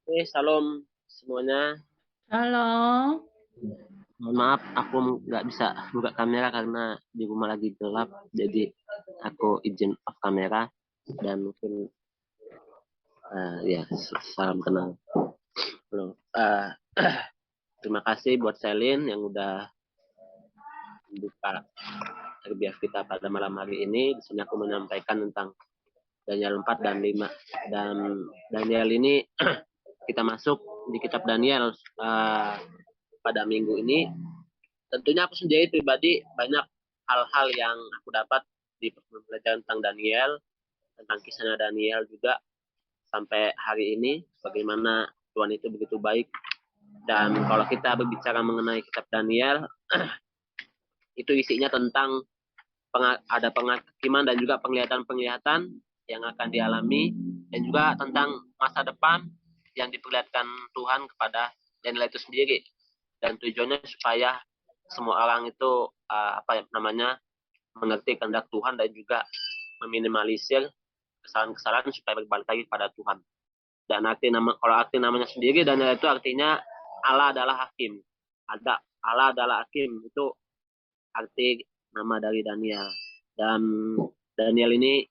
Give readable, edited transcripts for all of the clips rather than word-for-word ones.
Salam semuanya. Halo. Mohon maaf, aku nggak bisa buka kamera karena di rumah lagi gelap. Jadi aku izin off kamera dan mungkin ya salam kenal. Halo. Terima kasih buat Selin yang udah buka terbiak kita pada malam hari ini. Di sini aku menyampaikan tentang Daniel 4 dan 5. Dan Daniel ini kita masuk di kitab Daniel pada minggu ini. Tentunya aku sendiri pribadi banyak hal-hal yang aku dapat di pembelajaran tentang Daniel, tentang kisahnya Daniel juga sampai hari ini, bagaimana Tuhan itu begitu baik. Dan kalau kita berbicara mengenai kitab Daniel, itu isinya tentang ada penghakiman dan juga penglihatan-penglihatan yang akan dialami, dan juga tentang masa depan yang diperlihatkan Tuhan kepada Daniel itu sendiri. Dan tujuannya supaya semua orang itu apa namanya mengerti kehendak Tuhan dan juga meminimalisir kesalahan-kesalahan supaya berbalik lagi pada Tuhan. Dan kalau arti namanya sendiri, Daniel itu artinya Allah adalah hakim. Allah adalah hakim, itu arti nama dari Daniel. Dan Daniel ini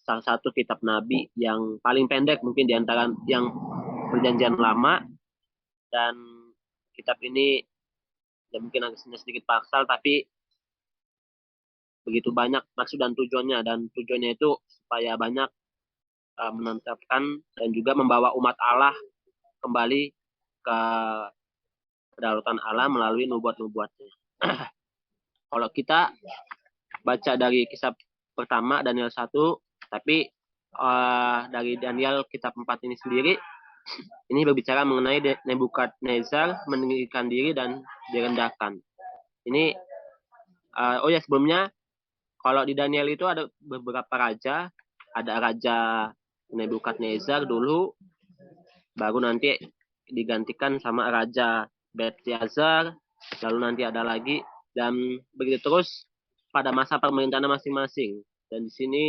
salah satu kitab nabi yang paling pendek mungkin di antara yang perjanjian lama. Dan kitab ini ya mungkin agak sedikit paksal, tapi begitu banyak maksud dan tujuannya. Dan tujuannya itu supaya banyak menetapkan dan juga membawa umat Allah kembali ke kedaulatan Allah melalui nubuat-nubuatnya. Kalau kita baca dari kisah pertama Daniel 1, tapi dari Daniel kitab 4 ini sendiri, ini berbicara mengenai Nebukadnezar meninggikan diri dan direndahkan. Ini oh ya, sebelumnya kalau di Daniel itu ada beberapa raja, ada raja Nebukadnezar dulu, baru nanti digantikan sama Raja Belshazzar, lalu nanti ada lagi, dan begitu terus pada masa pemerintahan masing-masing. Dan di sini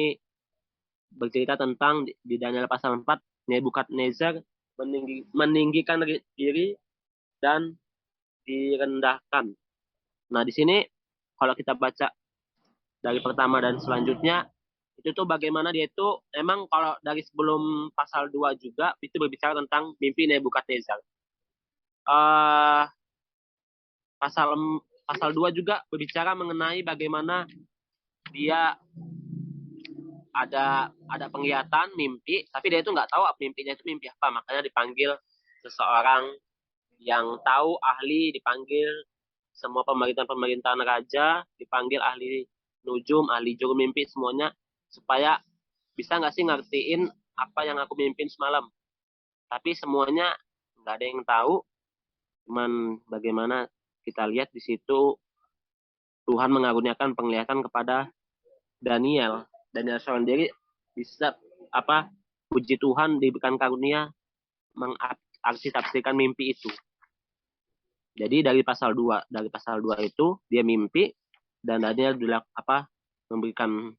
bercerita tentang di Daniel pasal 4, Nebukadnezar meninggikan diri dan direndahkan. Nah, di sini kalau kita baca dari pertama dan selanjutnya, itu tuh bagaimana dia itu emang kalau dari sebelum pasal 2 juga itu berbicara tentang mimpi Nebukadnezar. Uh, pasal pasal 2 juga berbicara mengenai bagaimana dia ada penglihatan mimpi, tapi dia itu nggak tahu mimpinya itu mimpi apa, makanya dipanggil seseorang yang tahu, ahli, dipanggil semua pemerintahan-pemerintahan raja, dipanggil ahli nujum, ahli juru mimpi semuanya, supaya bisa nggak sih ngertiin apa yang aku mimpin semalam. Tapi semuanya nggak ada yang tahu, cuman bagaimana kita lihat di situ Tuhan mengaruniakan penglihatan kepada Daniel. Daniel sendiri bisa apa puji Tuhan diberikan karunia mengarti mimpi itu. Jadi dari pasal 2 itu dia mimpi, dan Daniel memberikan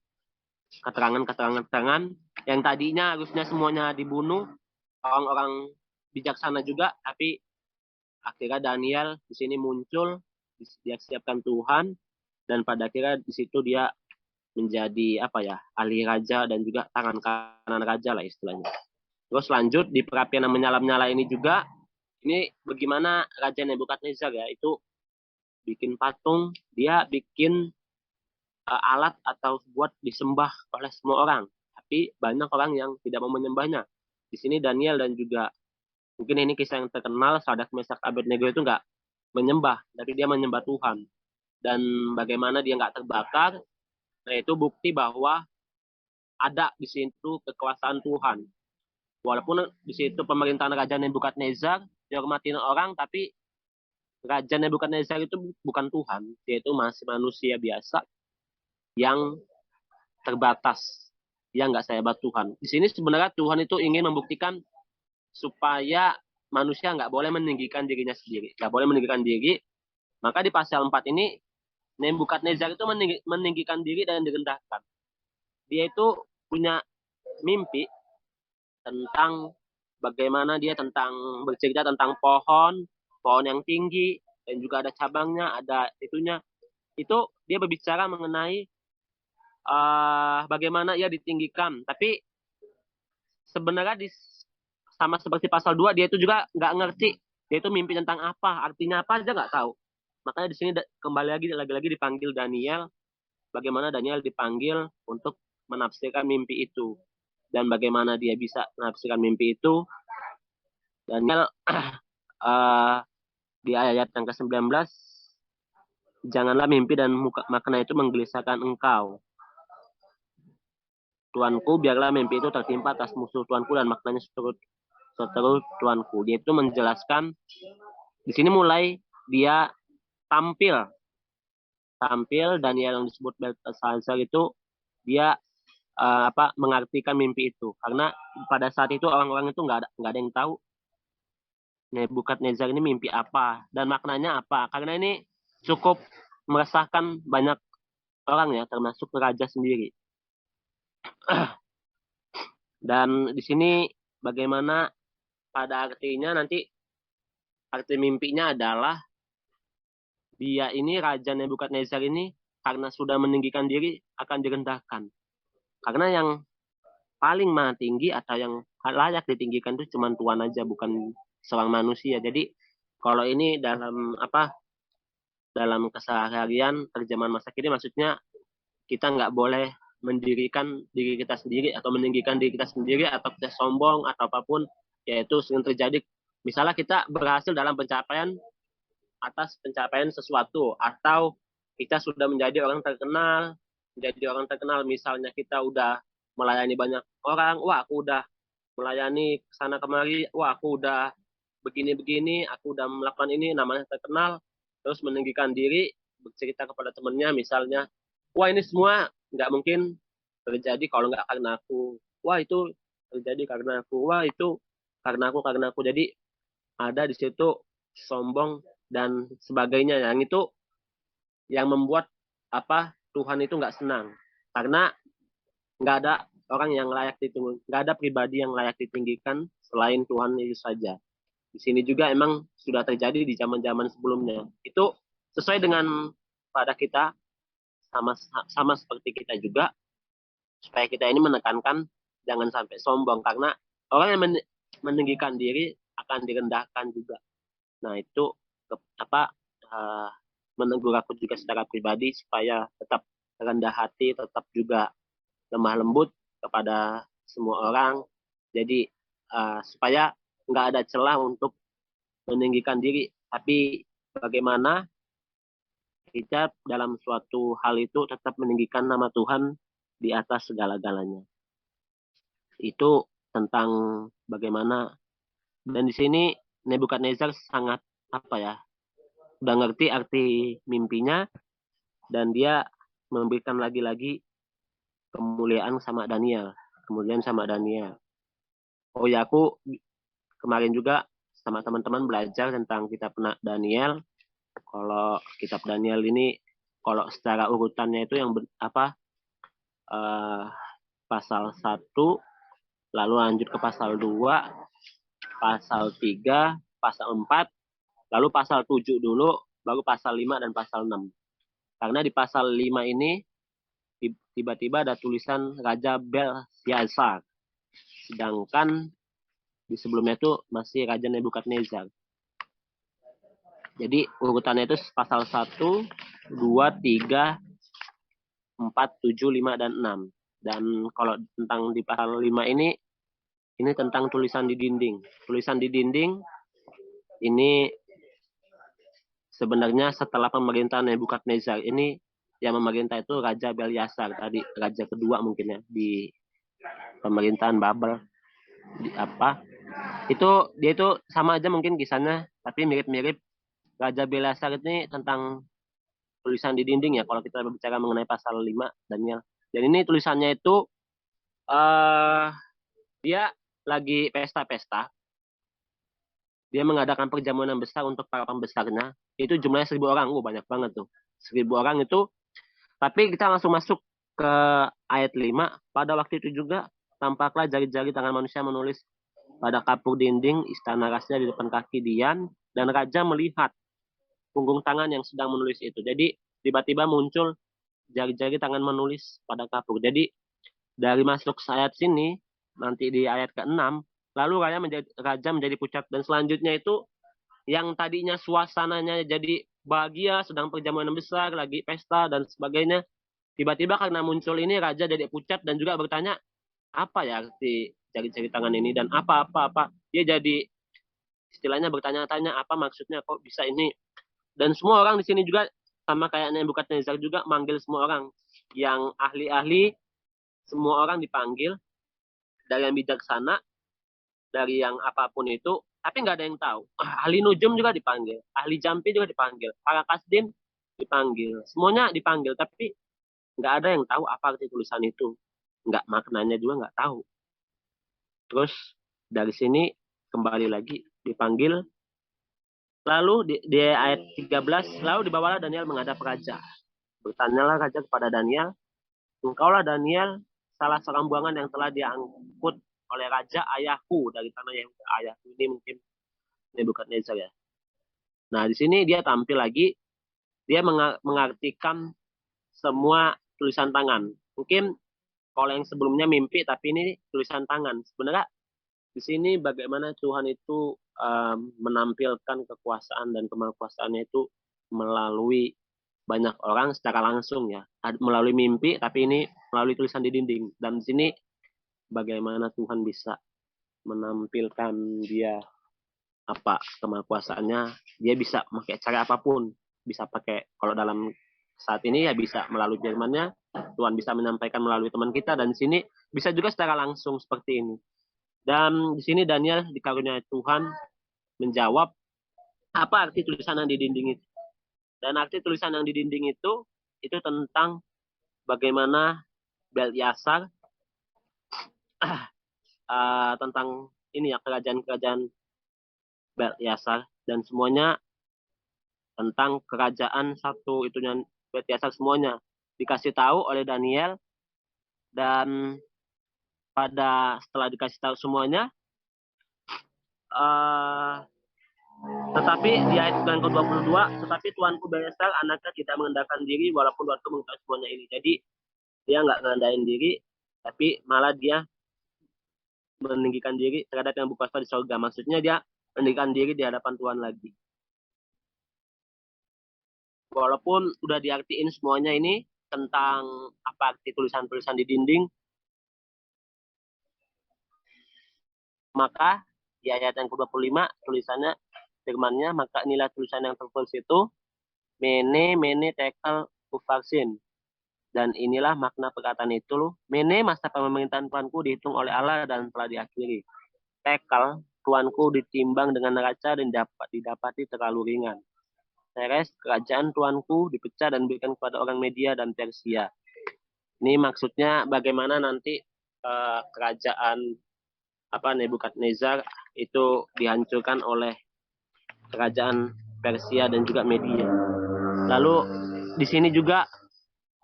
keterangan yang tadinya harusnya semuanya dibunuh, orang-orang bijaksana juga, tapi akhirnya Daniel di sini muncul, dia siapkan Tuhan, dan pada akhirnya di situ dia menjadi ahli raja dan juga tangan kanan raja lah istilahnya. Terus lanjut di perapian yang menyala-nyala ini juga, ini bagaimana Raja Nebukadnezar ya itu bikin patung, dia bikin alat atau buat disembah oleh semua orang, tapi banyak orang yang tidak mau menyembahnya. Di sini Daniel dan juga mungkin ini kisah yang terkenal, Sadak Mesak Abednego itu nggak menyembah, tapi dia menyembah Tuhan. Dan bagaimana dia nggak terbakar, nah itu bukti bahwa ada di situ kekuasaan Tuhan. Walaupun di situ pemerintahan Raja Nebukadnezar dihormatin orang, tapi Raja Nebukadnezar itu bukan Tuhan, dia itu masih manusia biasa yang terbatas, yang nggak sehebat Tuhan. Di sini sebenarnya Tuhan itu ingin membuktikan supaya manusia nggak boleh meninggikan dirinya sendiri, nggak boleh meninggikan diri. Maka di pasal 4 ini Nebukadnezar itu meninggikan diri dan direndahkan. Dia itu punya mimpi tentang bagaimana dia bercerita tentang pohon yang tinggi dan juga ada cabangnya, ada itunya. Itu dia berbicara mengenai bagaimana ia ditinggikan. Tapi sebenarnya sama seperti pasal 2 dia itu juga nggak ngerti dia itu mimpi tentang apa, artinya apa aja nggak tahu. Makanya di sini kembali lagi dipanggil Daniel, bagaimana Daniel dipanggil untuk menafsirkan mimpi itu dan bagaimana dia bisa menafsirkan mimpi itu. Daniel di ayat yang ke-19, janganlah mimpi dan makna itu menggelisahkan engkau. Tuanku, biarlah mimpi itu tertimpa atas musuh Tuanku dan maknanya seturut Tuanku. Dia itu menjelaskan, di sini mulai dia tampil Daniel yang disebut Belteshazzar itu dia mengartikan mimpi itu, karena pada saat itu orang-orang itu nggak ada yang tahu Nebukadnezar ini mimpi apa dan maknanya apa, karena ini cukup meresahkan banyak orang ya, termasuk raja sendiri. Dan di sini bagaimana pada artinya nanti arti mimpinya adalah dia ini Raja Nebukadnezar ini karena sudah meninggikan diri akan direndahkan. Karena yang paling maha tinggi atau yang layak ditinggikan itu cuma Tuhan aja, bukan seorang manusia. Jadi kalau ini dalam keseharian terjemahan masa kini, maksudnya kita nggak boleh mendirikan diri kita sendiri atau meninggikan diri kita sendiri atau kita sombong atau apapun, yaitu sering terjadi. Misalnya kita berhasil dalam pencapaian sesuatu, atau kita sudah menjadi orang terkenal, misalnya kita udah melayani banyak orang, wah aku udah melayani sana kemari, wah aku udah begini-begini, aku udah melakukan ini, namanya terkenal, terus meninggikan diri, bercerita kepada temannya misalnya, wah ini semua nggak mungkin terjadi kalau nggak karena aku, wah itu terjadi karena aku, wah itu karena aku. Jadi ada di situ sombong dan sebagainya, yang itu yang membuat Tuhan itu nggak senang, karena nggak ada orang yang layak ditinggikan, nggak ada pribadi yang layak ditinggikan selain Tuhan itu saja. Di sini juga emang sudah terjadi di zaman-zaman sebelumnya. Itu sesuai dengan pada kita, sama seperti kita juga, supaya kita ini menekankan jangan sampai sombong, karena orang yang meninggikan diri akan direndahkan juga. Nah itu menegur aku juga secara pribadi supaya tetap rendah hati, tetap juga lemah lembut kepada semua orang. Jadi supaya nggak ada celah untuk meninggikan diri, tapi bagaimana kita dalam suatu hal itu tetap meninggikan nama Tuhan di atas segala-galanya. Itu tentang bagaimana, dan di sini Nebukadnezar sangat udah ngerti arti mimpinya, dan dia memberikan lagi-lagi kemuliaan sama Daniel. Oh ya, aku kemarin juga sama teman-teman belajar tentang kitab Daniel. Kalau kitab Daniel ini, kalau secara urutannya itu yang pasal 1, lalu lanjut ke pasal 2, pasal 3, pasal 4, lalu pasal 7 dulu, baru pasal 5 dan pasal 6. Karena di pasal 5 ini tiba-tiba ada tulisan Raja Belteshazzar, sedangkan di sebelumnya itu masih Raja Nebukadnezar. Jadi urutannya itu pasal 1, 2, 3, 4, 7, 5, dan 6. Dan kalau tentang di pasal 5 ini tentang tulisan di dinding. Tulisan di dinding ini sebenarnya setelah pemerintahan Nebukadnezar ini, yang memerintah itu Raja Belshazzar, tadi raja kedua mungkin ya di pemerintahan Babel. Dia itu sama aja mungkin kisahnya, tapi mirip-mirip. Raja Belshazzar ini tentang tulisan di dinding ya, kalau kita berbicara mengenai pasal 5 Daniel. Dan ini tulisannya itu dia lagi pesta-pesta. Dia mengadakan perjamuan yang besar untuk para pembesarnya. Itu jumlahnya 1.000 orang. Banyak banget tuh. 1.000 orang itu. Tapi kita langsung masuk ke ayat 5. Pada waktu itu juga tampaklah jari-jari tangan manusia menulis pada kapur dinding istana rahasia di depan kaki Dian, dan raja melihat punggung tangan yang sedang menulis itu. Jadi tiba-tiba muncul jari-jari tangan menulis pada kapur. Jadi dari masuk ayat sini, nanti di ayat ke-6, lalu raja menjadi pucat. Dan selanjutnya itu yang tadinya suasananya jadi bahagia, sedang perjamuan besar, lagi pesta dan sebagainya. Tiba-tiba karena muncul ini raja jadi pucat dan juga bertanya, apa ya arti jari-jari tangan ini dan apa. Dia jadi istilahnya bertanya-tanya apa maksudnya kok bisa ini. Dan semua orang di sini juga sama kayak Nebukadnezar juga manggil semua orang. Yang ahli-ahli, semua orang dipanggil. Dari yang bijaksana, dari yang apapun itu, tapi nggak ada yang tahu. Ahli nujum juga dipanggil, ahli jampi juga dipanggil, para kasdim dipanggil, semuanya dipanggil, tapi nggak ada yang tahu apa arti tulisan itu, nggak maknanya juga nggak tahu. Terus dari sini kembali lagi dipanggil, lalu di ayat 13, lalu dibawalah Daniel menghadap raja. Bertanyalah raja kepada Daniel, engkaulah Daniel, salah seorang buangan yang telah diangkut oleh raja ayahku dari tanah yang ayahku. Ini mungkin Nebukadnezar ya. Nah, di sini dia tampil lagi, dia mengartikan semua tulisan tangan. Mungkin kalau yang sebelumnya mimpi, tapi ini tulisan tangan. Sebenarnya di sini bagaimana Tuhan itu menampilkan kekuasaan dan kemahakuasaannya itu melalui banyak orang secara langsung ya. Melalui mimpi, tapi ini melalui tulisan di dinding. Dan di sini bagaimana Tuhan bisa menampilkan dia apa kemahakuasaannya, dia bisa pakai cara apapun, bisa pakai kalau dalam saat ini ya bisa melalui firman-Nya, Tuhan bisa menyampaikan melalui teman kita, dan di sini bisa juga secara langsung seperti ini. Dan di sini Daniel dikaruniai Tuhan menjawab apa arti tulisan yang di dinding itu. Dan arti tulisan yang di dinding itu tentang bagaimana Beltyasar tentang ini ya, kerajaan-kerajaan Beltyasar, dan semuanya tentang kerajaan satu itunya Beltyasar, semuanya dikasih tahu oleh Daniel. Dan setelah dikasih tahu semuanya, tetapi di ayat yang ke-22, tetapi tuanku Beltyasar anaknya tidak mengendalikan diri walaupun tuanku mengetahui semuanya ini. Jadi dia nggak mengendalikan diri, tapi malah dia meninggikan diri terhadap yang berkuasa di surga. Maksudnya dia meninggikan diri di hadapan Tuhan lagi. Walaupun udah diartiin semuanya ini tentang apa arti tulisan-tulisan di dinding, maka di ayat yang ke-25 tulisannya, firmannya, maka inilah tulisan yang tertulis itu, mene tekel ufarsin. Dan inilah makna perkataan itu loh. Mene, masa pemerintahan Tuanku dihitung oleh Allah dan telah diakhiri. Tekel, Tuanku ditimbang dengan neraca dan didapati terlalu ringan. Teres, kerajaan Tuanku dipecah dan diberikan kepada orang Media dan Persia. Ini maksudnya bagaimana nanti kerajaan Nebukadnezar itu dihancurkan oleh kerajaan Persia dan juga Media. Lalu di sini juga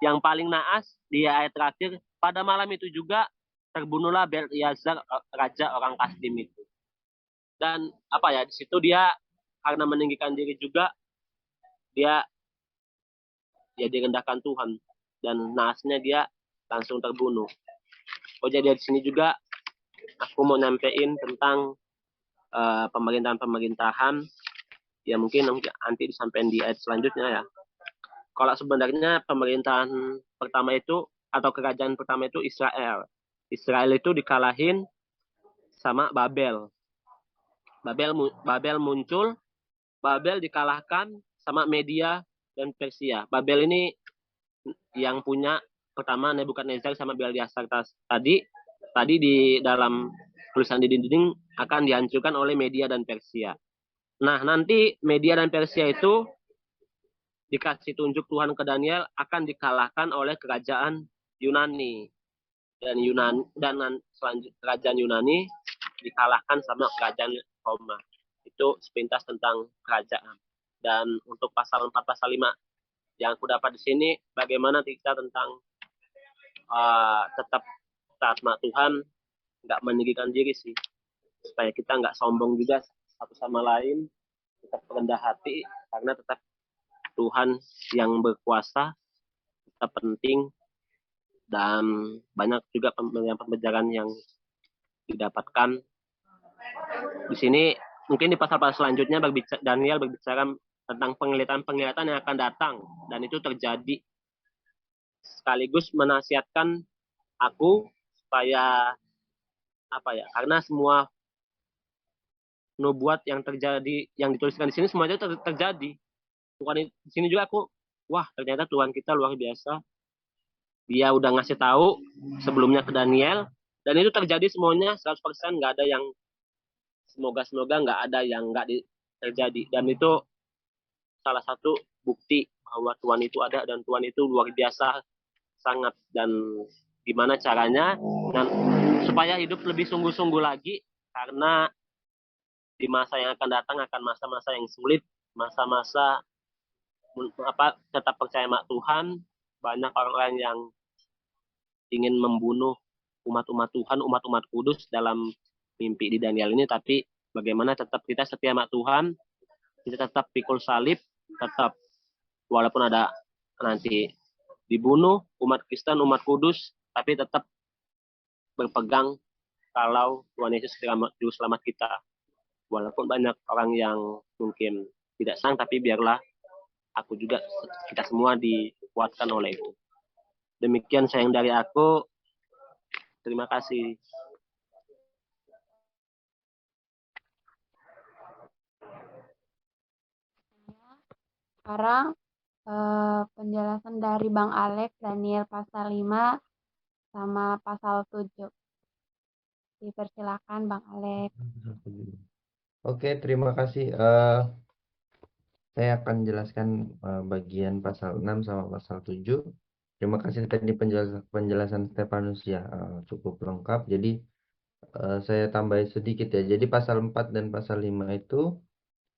yang paling naas di ayat terakhir, pada malam itu juga terbunuhlah Beltyasar, raja orang Kasdim itu. Dan di situ dia karena meninggikan diri juga, dia direndahkan Tuhan, dan naasnya dia langsung terbunuh. Jadi di sini juga aku mau nyampein tentang pemerintahan-pemerintahan ya, mungkin nanti disampaikan di ayat selanjutnya ya. Kalau sebenarnya pemerintahan pertama itu atau kerajaan pertama itu Israel. Israel itu dikalahin sama Babel. Babel muncul, Babel dikalahkan sama Media dan Persia. Babel ini yang punya pertama Nebukadnezar sama Beltyasar tadi di dalam tulisan di dinding akan dihancurkan oleh Media dan Persia. Nah, nanti Media dan Persia itu dikasih tunjuk Tuhan ke Daniel akan dikalahkan oleh kerajaan Yunani. Dan selanjutnya kerajaan Yunani dikalahkan sama kerajaan Roma. Itu sepintas tentang kerajaan. Dan untuk pasal 4 pasal 5 yang aku dapat di sini, bagaimana kita tentang tetap taat sama Tuhan, nggak meninggikan diri sih. supaya kita nggak sombong juga satu sama lain, tetap rendah hati, karena tetap Tuhan yang berkuasa, tetap penting, dan banyak juga pembelajaran yang didapatkan di sini. Mungkin di pasal-pasal selanjutnya Daniel berbicara tentang penglihatan-penglihatan yang akan datang, dan itu terjadi, sekaligus menasihatkan aku supaya apa ya, karena semua nubuat yang terjadi, yang dituliskan di sini semuanya terjadi. Tuhan di sini juga aku, wah ternyata Tuhan kita luar biasa. Dia udah ngasih tahu sebelumnya ke Daniel, dan itu terjadi semuanya 100%, nggak ada yang, semoga nggak ada yang nggak terjadi. Dan itu salah satu bukti bahwa Tuhan itu ada dan Tuhan itu luar biasa sangat. Dan gimana caranya, dan supaya hidup lebih sungguh-sungguh lagi, karena di masa yang akan datang akan masa-masa yang sulit, masa-masa tetap percaya sama Tuhan. Banyak orang-orang yang ingin membunuh umat-umat Tuhan, umat-umat kudus dalam mimpi di Daniel ini. Tapi bagaimana tetap kita setia sama Tuhan, kita tetap pikul salib, tetap walaupun ada nanti dibunuh umat Kristen, umat kudus, tapi tetap berpegang kalau Tuhan Yesus juru selamat kita. Walaupun banyak orang yang mungkin tidak senang, tapi biarlah aku juga, kita semua dikuatkan oleh itu. Demikian sayang dari aku. Terima kasih. Sekarang penjelasan dari Bang Alex, Daniel pasal 5 sama pasal 7. Dipersilakan Bang Alex. Oke, terima kasih. Saya akan jelaskan bagian pasal 6 sama pasal 7. Terima kasih tadi penjelasan Stefanus ya, cukup lengkap. Jadi saya tambahin sedikit ya. Jadi pasal 4 dan pasal 5 itu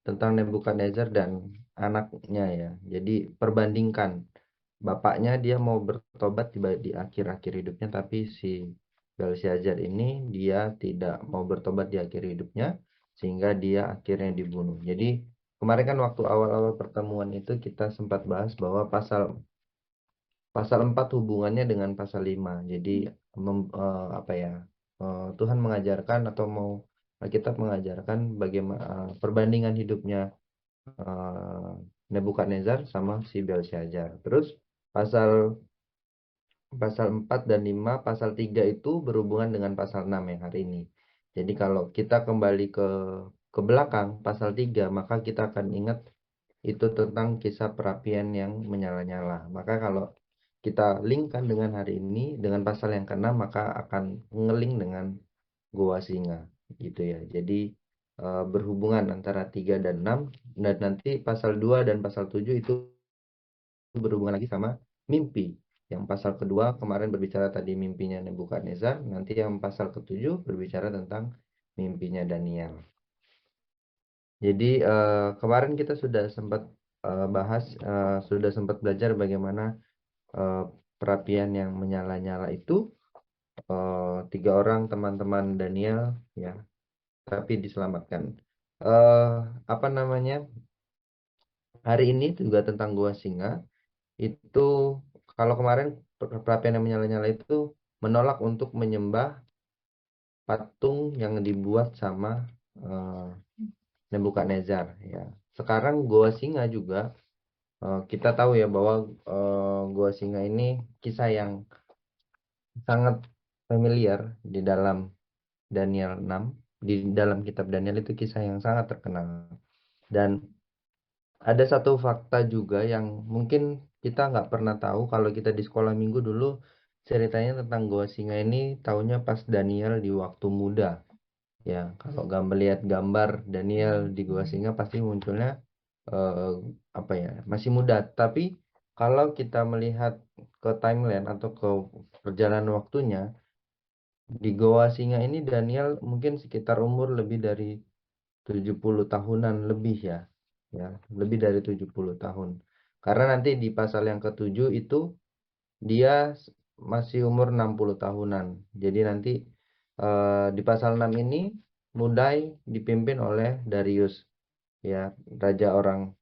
tentang Nebukadnezar dan anaknya ya. Jadi perbandingkan. Bapaknya dia mau bertobat di akhir-akhir hidupnya, tapi si Belshazzar ini dia tidak mau bertobat di akhir hidupnya, sehingga dia akhirnya dibunuh. Jadi kemarin kan waktu awal-awal pertemuan itu kita sempat bahas bahwa pasal 4 hubungannya dengan pasal 5. Jadi Tuhan mengajarkan atau mau Alkitab mengajarkan bagaimana perbandingan hidupnya Nebukadnezar sama si Belshazzar. Terus pasal 4 dan 5, pasal 3 itu berhubungan dengan pasal 6 yang hari ini. Jadi kalau kita kembali ke belakang pasal 3, maka kita akan ingat itu tentang kisah perapian yang menyala-nyala. Maka kalau kita linkkan dengan hari ini dengan pasal yang ke-6, maka akan ngeling dengan Goa Singa gitu ya. Jadi berhubungan antara 3 dan 6, dan nanti pasal 2 dan pasal 7 itu berhubungan lagi sama mimpi. Yang pasal kedua kemarin berbicara tadi mimpinya Nebukadnezar, nanti yang pasal ke-7 berbicara tentang mimpinya Daniel. Jadi kemarin kita sudah sempat sudah sempat belajar bagaimana perapian yang menyala-nyala itu, 3 orang teman-teman Daniel ya, tapi diselamatkan. Hari ini juga tentang Gua Singa. Itu kalau kemarin perapian yang menyala-nyala itu menolak untuk menyembah patung yang dibuat sama Nebukadnezar ya. Sekarang Goa Singa juga kita tahu ya bahwa Goa Singa ini kisah yang sangat familiar di dalam Daniel 6. Di dalam kitab Daniel itu kisah yang sangat terkenal. Dan ada satu fakta juga yang mungkin kita nggak pernah tahu. Kalau kita di sekolah minggu dulu ceritanya tentang Goa Singa ini tahunya pas Daniel di waktu muda. Ya, kalau melihat gambar Daniel di Goa Singa pasti munculnya masih muda. Tapi kalau kita melihat ke timeline atau ke perjalanan waktunya, di Goa Singa ini Daniel mungkin sekitar umur lebih dari 70 tahunan lebih ya. Ya, lebih dari 70 tahun. Karena nanti di pasal yang ke-7 itu dia masih umur 60 tahunan. Jadi nanti di pasal 6 ini mulai dipimpin oleh Darius, ya, raja orang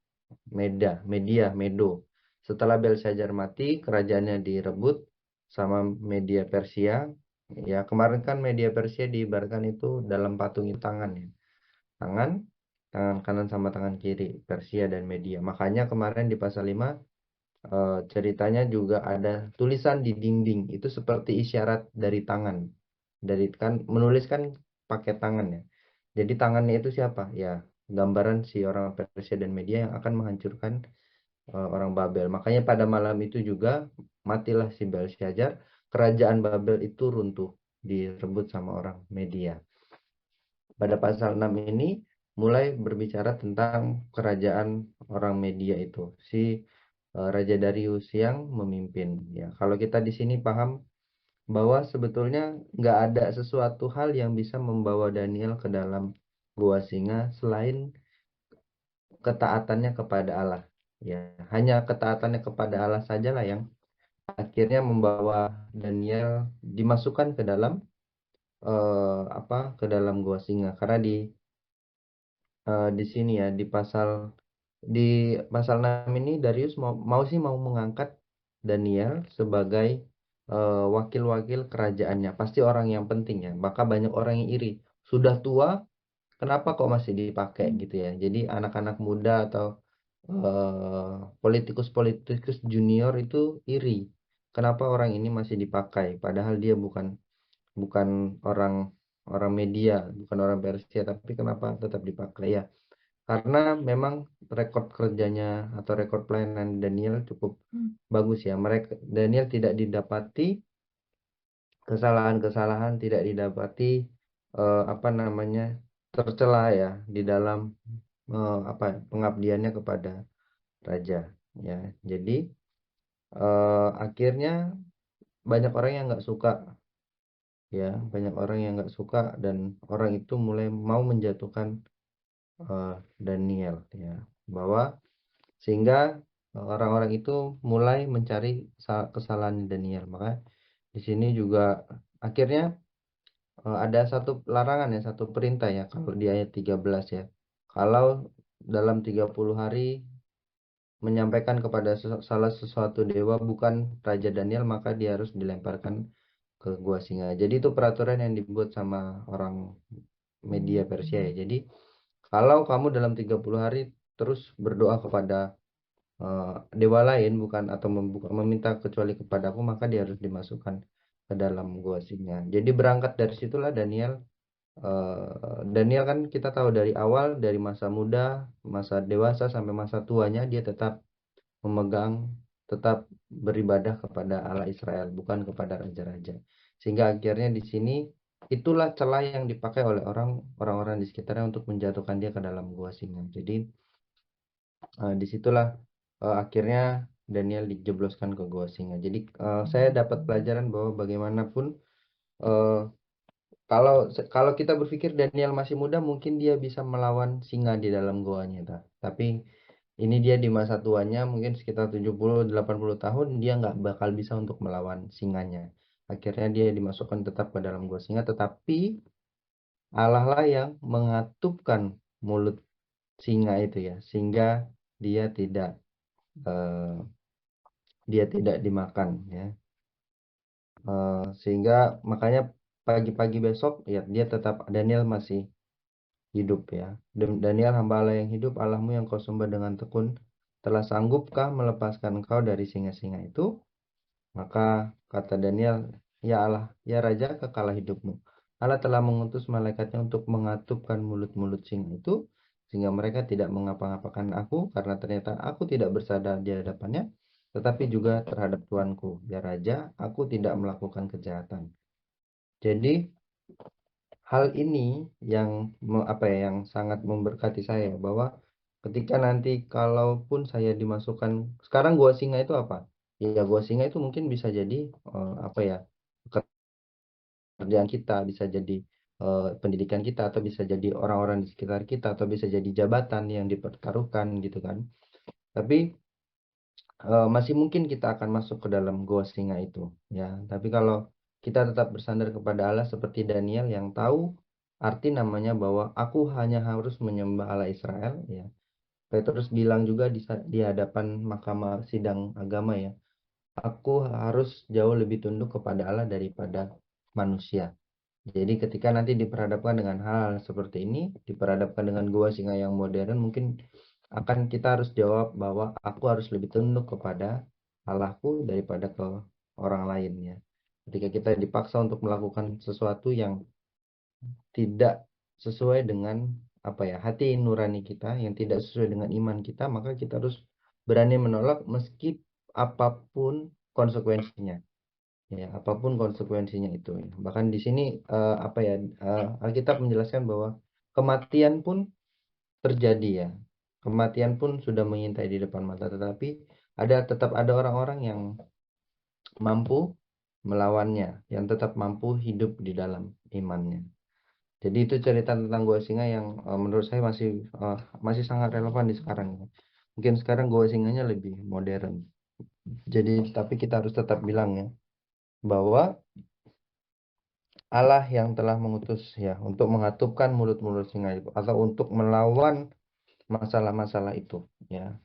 Medo. Setelah Belshazzar mati, kerajaannya direbut sama Media Persia. Ya, kemarin kan Media Persia diibaratkan itu dalam patung itu tangan, ya. Tangan kanan sama tangan kiri, Persia dan Media. Makanya kemarin di pasal 5 ceritanya juga ada tulisan di dinding, itu seperti isyarat dari tangan. Dari kan menulis kan pakai tangan, ya. Jadi tangannya itu siapa? Ya, gambaran si orang Persia dan Media yang akan menghancurkan orang Babel. Makanya pada malam itu juga matilah si Belshazzar, kerajaan Babel itu runtuh, direbut sama orang Media. Pada pasal 6 ini mulai berbicara tentang kerajaan orang Media itu, si Raja Darius yang memimpin. Ya, kalau kita di sini paham bahwa sebetulnya nggak ada sesuatu hal yang bisa membawa Daniel ke dalam gua singa selain ketaatannya kepada Allah. Ya, hanya ketaatannya kepada Allah sajalah yang akhirnya membawa Daniel dimasukkan ke dalam ke dalam gua singa. Karena di sini ya di pasal 6 ini Darius mau mengangkat Daniel sebagai wakil-wakil kerajaannya. Pasti orang yang penting, ya. Maka banyak orang yang iri. Sudah tua, kenapa kok masih dipakai gitu ya. Jadi anak-anak muda atau politikus-politikus junior itu iri. Kenapa orang ini masih dipakai? Padahal dia bukan bukan orang orang Media, bukan orang Persia, tapi kenapa tetap dipakai, ya? Karena memang rekod kerjanya atau rekod pelayanan Daniel cukup bagus, ya. Daniel tidak didapati kesalahan-kesalahan, tidak didapati tercela, ya, di dalam pengabdiannya kepada raja, ya. Jadi akhirnya banyak orang yang nggak suka, ya, banyak orang yang nggak suka dan orang itu mulai mau menjatuhkan Daniel, ya, bahwa sehingga orang-orang itu mulai mencari kesalahan Daniel. Maka di sini juga akhirnya ada satu larangan, ya, satu perintah, ya, kalau di ayat 13, ya. Kalau dalam 30 hari menyampaikan kepada salah sesuatu dewa bukan Raja Daniel, maka dia harus dilemparkan ke gua singa. Jadi itu peraturan yang dibuat sama orang Media Persia, ya. Jadi kalau kamu dalam 30 hari terus berdoa kepada dewa lain bukan atau meminta kecuali kepadaku, maka dia harus dimasukkan ke dalam gua singa. Jadi berangkat dari situlah Daniel kan kita tahu dari awal, dari masa muda, masa dewasa sampai masa tuanya dia tetap tetap beribadah kepada Allah Israel, bukan kepada raja-raja. Sehingga akhirnya di sini itulah celah yang dipakai oleh orang-orang di sekitarnya untuk menjatuhkan dia ke dalam gua singa. Jadi disitulah akhirnya Daniel dijebloskan ke gua singa. Jadi saya dapat pelajaran bahwa bagaimanapun kalau kita berpikir Daniel masih muda, mungkin dia bisa melawan singa di dalam goanya. Tapi ini dia di masa tuanya, mungkin sekitar 70-80 tahun, dia nggak bakal bisa untuk melawan singanya. Akhirnya dia dimasukkan tetap ke dalam gua singa, tetapi Allah lah yang mengatupkan mulut singa itu, ya, sehingga dia tidak eh, dimakan, ya. Sehingga makanya pagi-pagi besok, ya, Daniel masih hidup, ya. Daniel, hamba Allah yang hidup, Allahmu yang kau sembah dengan tekun, telah sanggupkah melepaskan engkau dari singa-singa itu? Maka kata Daniel, ya Allah, ya Raja, kekalah hidupmu. Allah telah mengutus malaikatnya untuk mengatupkan mulut-mulut singa itu, sehingga mereka tidak mengapa-ngapakan aku, karena ternyata aku tidak bersalah di hadapannya, tetapi juga terhadap Tuanku, ya Raja, aku tidak melakukan kejahatan. Jadi hal ini yang yang sangat memberkati saya, bahwa ketika nanti kalaupun saya dimasukkan, sekarang gua singa itu apa? Ya, gua singa itu mungkin bisa jadi pekerjaan kita, bisa jadi pendidikan kita, atau bisa jadi orang-orang di sekitar kita, atau bisa jadi jabatan yang dipertaruhkan gitu kan. Tapi masih mungkin kita akan masuk ke dalam gua singa itu, ya. Tapi kalau kita tetap bersandar kepada Allah seperti Daniel yang tahu arti namanya bahwa aku hanya harus menyembah Allah Israel, ya. Petrus bilang juga di hadapan mahkamah sidang agama, ya, aku harus jauh lebih tunduk kepada Allah daripada manusia. Jadi ketika nanti diperhadapkan dengan hal seperti ini, diperhadapkan dengan gua singa yang modern, mungkin akan kita harus jawab bahwa aku harus lebih tunduk kepada Allahku daripada ke orang lain, ya. Ketika kita dipaksa untuk melakukan sesuatu yang tidak sesuai dengan hati nurani kita, yang tidak sesuai dengan iman kita, maka kita harus berani menolak meski apapun konsekuensinya. Ya, apapun konsekuensinya itu, ya. Bahkan di sini Alkitab menjelaskan bahwa kematian pun terjadi, ya. Kematian pun sudah mengintai di depan mata, tetapi tetap ada orang-orang yang mampu melawannya, yang tetap mampu hidup di dalam imannya. Jadi itu cerita tentang gua singa yang menurut saya masih sangat relevan di sekarang, ya. Mungkin sekarang gua singanya lebih modern. Jadi tapi kita harus tetap bilang, ya, bahwa Allah yang telah mengutus, ya, untuk mengatupkan mulut-mulut singa itu atau untuk melawan masalah-masalah itu, ya,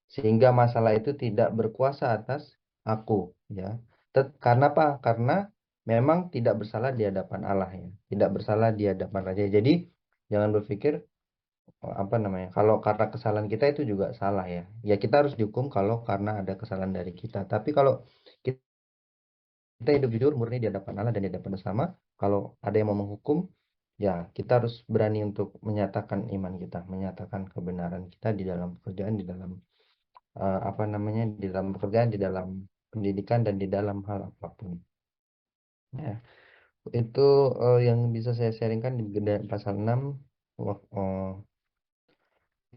sehingga masalah itu tidak berkuasa atas aku, ya. Karena apa? Karena memang tidak bersalah di hadapan Allah, ya, tidak bersalah di hadapan Raja. Jadi jangan berpikir kalau karena kesalahan kita itu juga salah, ya. Ya kita harus dihukum kalau karena ada kesalahan dari kita. Tapi kalau kita hidup jujur murni di hadapan Allah dan di hadapan sesama, kalau ada yang mau menghukum, ya kita harus berani untuk menyatakan iman kita, menyatakan kebenaran kita di dalam pekerjaan, di dalam di dalam pekerjaan, di dalam pendidikan, dan di dalam hal apapun. Ya, itu yang bisa saya sharingkan di pasal 6.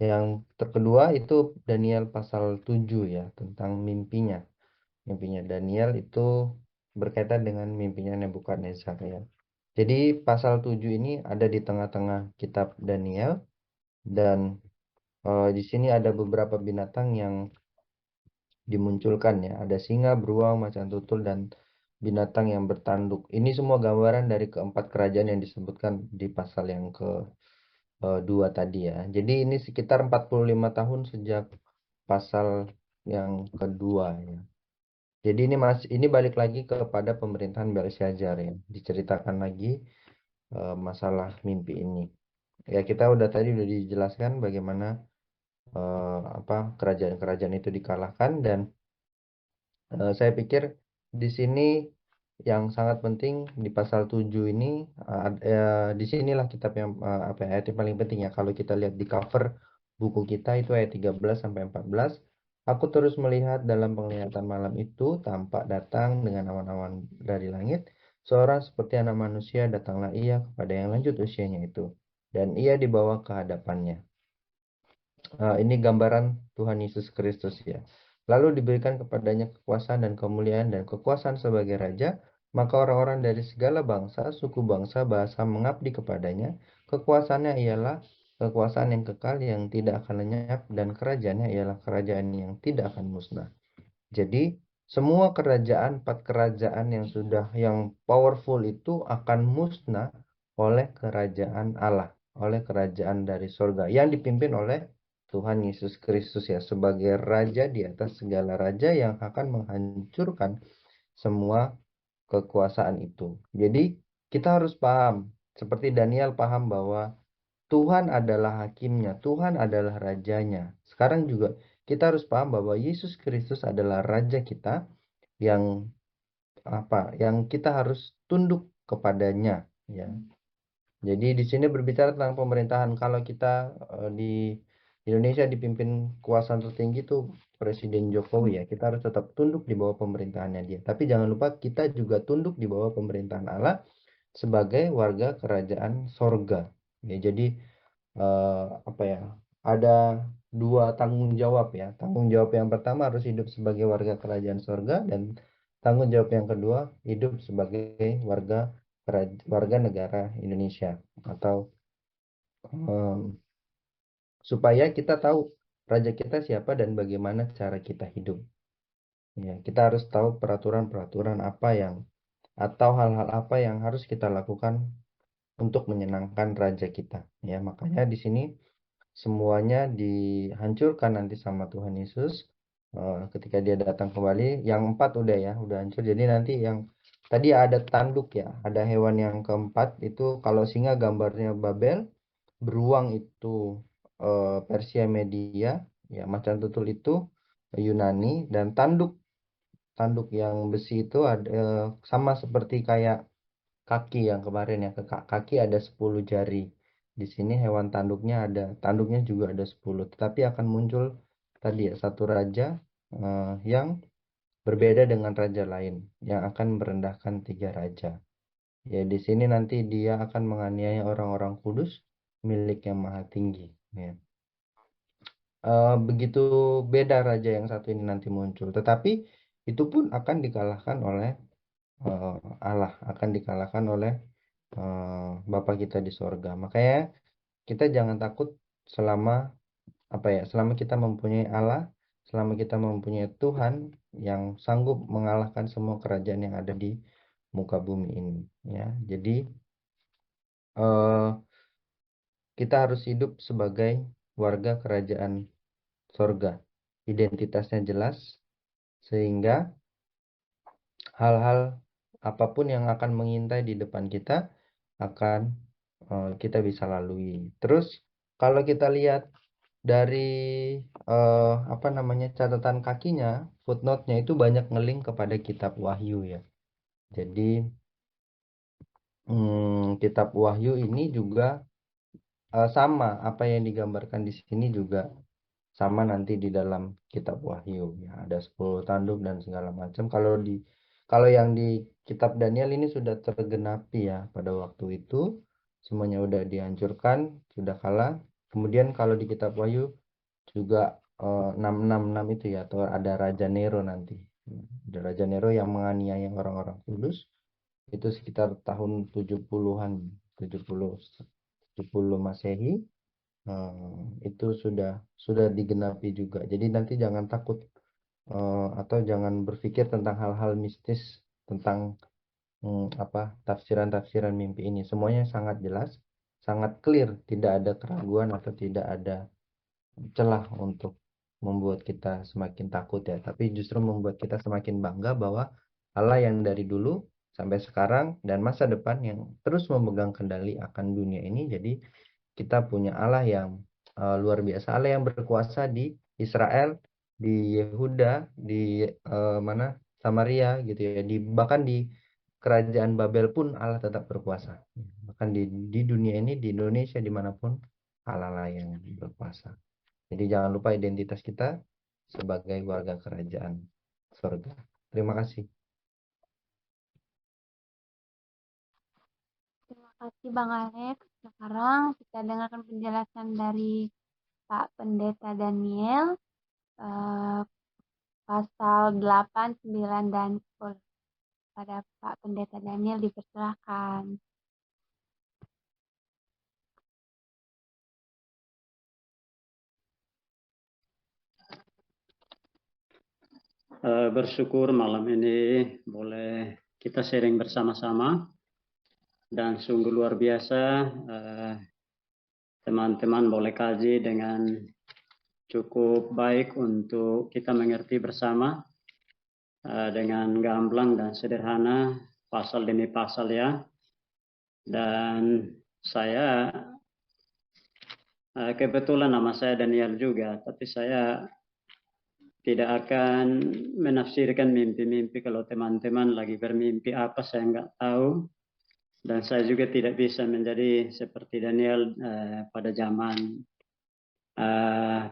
Yang kedua itu Daniel pasal 7, ya, tentang mimpinya. Mimpinya Daniel itu berkaitan dengan mimpinya Nebukadnezar, ya. Jadi pasal 7 ini ada di tengah-tengah kitab Daniel, dan di sini ada beberapa binatang yang dimunculkan, ya. Ada singa, beruang, macan tutul, dan binatang yang bertanduk. Ini semua gambaran dari keempat kerajaan yang disebutkan di pasal yang kedua tadi, ya. Jadi ini sekitar 45 tahun sejak pasal yang kedua, ya. Jadi ini balik lagi kepada pemerintahan Belshazzar, ya. Diceritakan lagi masalah mimpi ini. Ya kita udah dijelaskan bagaimana kerajaan-kerajaan itu dikalahkan, dan saya pikir di sini yang sangat penting di pasal 7 ini di sinilah kitab yang ayat yang paling penting, ya. Kalau kita lihat di cover buku kita itu ayat 13 sampai 14. Aku terus melihat dalam penglihatan malam itu tampak datang dengan awan-awan dari langit seorang seperti anak manusia, datanglah ia kepada yang lanjut usianya itu, dan ia dibawa ke hadapannya. Ini gambaran Tuhan Yesus Kristus, ya. Lalu diberikan kepadanya kekuasaan dan kemuliaan dan kekuasaan sebagai raja, maka orang-orang dari segala bangsa, suku bangsa, bahasa mengabdi kepadanya. Kekuasaannya ialah kekuasaan yang kekal yang tidak akan lenyap, dan kerajaannya ialah kerajaan yang tidak akan musnah. Jadi semua kerajaan, 4 kerajaan yang powerful itu akan musnah oleh kerajaan Allah, oleh kerajaan dari surga yang dipimpin oleh Tuhan Yesus Kristus, ya, sebagai raja di atas segala raja yang akan menghancurkan semua kekuasaan itu. Jadi kita harus paham, seperti Daniel paham bahwa Tuhan adalah hakimnya, Tuhan adalah rajanya. Sekarang juga kita harus paham bahwa Yesus Kristus adalah raja kita yang yang kita harus tunduk kepadanya, ya. Jadi di sini berbicara tentang pemerintahan. Kalau kita di Indonesia dipimpin kekuasaan tertinggi itu Presiden Jokowi, ya. Kita harus tetap tunduk di bawah pemerintahannya dia. Tapi jangan lupa kita juga tunduk di bawah pemerintahan Allah sebagai warga kerajaan sorga. Ya, jadi ada 2 tanggung jawab, ya. Tanggung jawab yang pertama harus hidup sebagai warga kerajaan sorga, dan tanggung jawab yang kedua hidup sebagai warga negara Indonesia, atau supaya kita tahu raja kita siapa dan bagaimana cara kita hidup, ya. Kita harus tahu peraturan-peraturan apa atau hal-hal apa yang harus kita lakukan untuk menyenangkan raja kita. Ya, makanya di sini semuanya dihancurkan nanti sama Tuhan Yesus ketika dia datang kembali. Yang 4 udah hancur. Jadi nanti yang tadi ada tanduk ya, ada hewan yang keempat itu kalau singa gambarnya Babel, beruang itu Persia Media, ya macan tutul itu Yunani, dan tanduk yang besi itu ada sama seperti kayak kaki yang kemarin ya, kaki ada 10 jari. Di sini hewan tanduknya juga ada 10, tetapi akan muncul tadi ya satu raja yang berbeda dengan raja lain yang akan merendahkan 3 raja. Ya, di sini nanti dia akan menganiaya orang-orang kudus milik yang maha tinggi. Ya. Begitu beda raja yang satu ini nanti muncul, tetapi itu pun akan dikalahkan oleh Allah, akan dikalahkan oleh Bapa kita di sorga. Makanya kita jangan takut selama selama kita mempunyai Allah, selama kita mempunyai Tuhan yang sanggup mengalahkan semua kerajaan yang ada di muka bumi ini. Ya, jadi eh, kita harus hidup sebagai warga kerajaan sorga. Identitasnya jelas, sehingga hal-hal apapun yang akan mengintai di depan kita akan kita bisa lalui. Terus kalau kita lihat dari catatan kakinya, footnote-nya itu banyak ngeling kepada kitab Wahyu ya. Jadi kitab Wahyu ini juga sama apa yang digambarkan di sini juga sama nanti di dalam kitab Wahyu ya, ada 10 tanduk dan segala macam. Kalau yang di kitab Daniel ini sudah tergenapi ya, pada waktu itu semuanya udah dihancurkan, sudah kalah. Kemudian kalau di kitab Wahyu juga 666 itu ya, atau ada Raja Nero nanti. Ada Raja Nero yang menganiaya orang-orang kudus itu sekitar tahun 70-an, 70 Masehi. Itu sudah digenapi juga. Jadi nanti jangan takut atau jangan berpikir tentang hal-hal mistis tentang tafsiran-tafsiran mimpi ini. Semuanya sangat jelas, sangat clear, tidak ada keraguan atau tidak ada celah untuk membuat kita semakin takut ya, tapi justru membuat kita semakin bangga bahwa Allah yang dari dulu sampai sekarang dan masa depan yang terus memegang kendali akan dunia ini. Jadi kita punya Allah yang luar biasa, Allah yang berkuasa di Israel, di Yehuda, di Samaria gitu ya, bahkan di kerajaan Babel pun Allah tetap berkuasa. Bahkan di dunia ini, di Indonesia, dimanapun Allah lah yang berkuasa. Jadi jangan lupa identitas kita sebagai warga kerajaan surga. Terima kasih. Terima kasih Bang Alex. Sekarang kita dengarkan penjelasan dari Pak Pendeta Daniel pasal 8, 9, dan 10. Pada Pak Pendeta Daniel dipersilahkan. Bersyukur malam ini boleh kita sharing bersama-sama, dan sungguh luar biasa teman-teman boleh kaji dengan cukup baik untuk kita mengerti bersama dengan gamblang dan sederhana pasal demi pasal ya. Dan saya kebetulan nama saya Daniel juga, tapi saya tidak akan menafsirkan mimpi-mimpi. Kalau teman-teman lagi bermimpi apa saya nggak tahu, dan saya juga tidak bisa menjadi seperti Daniel pada zaman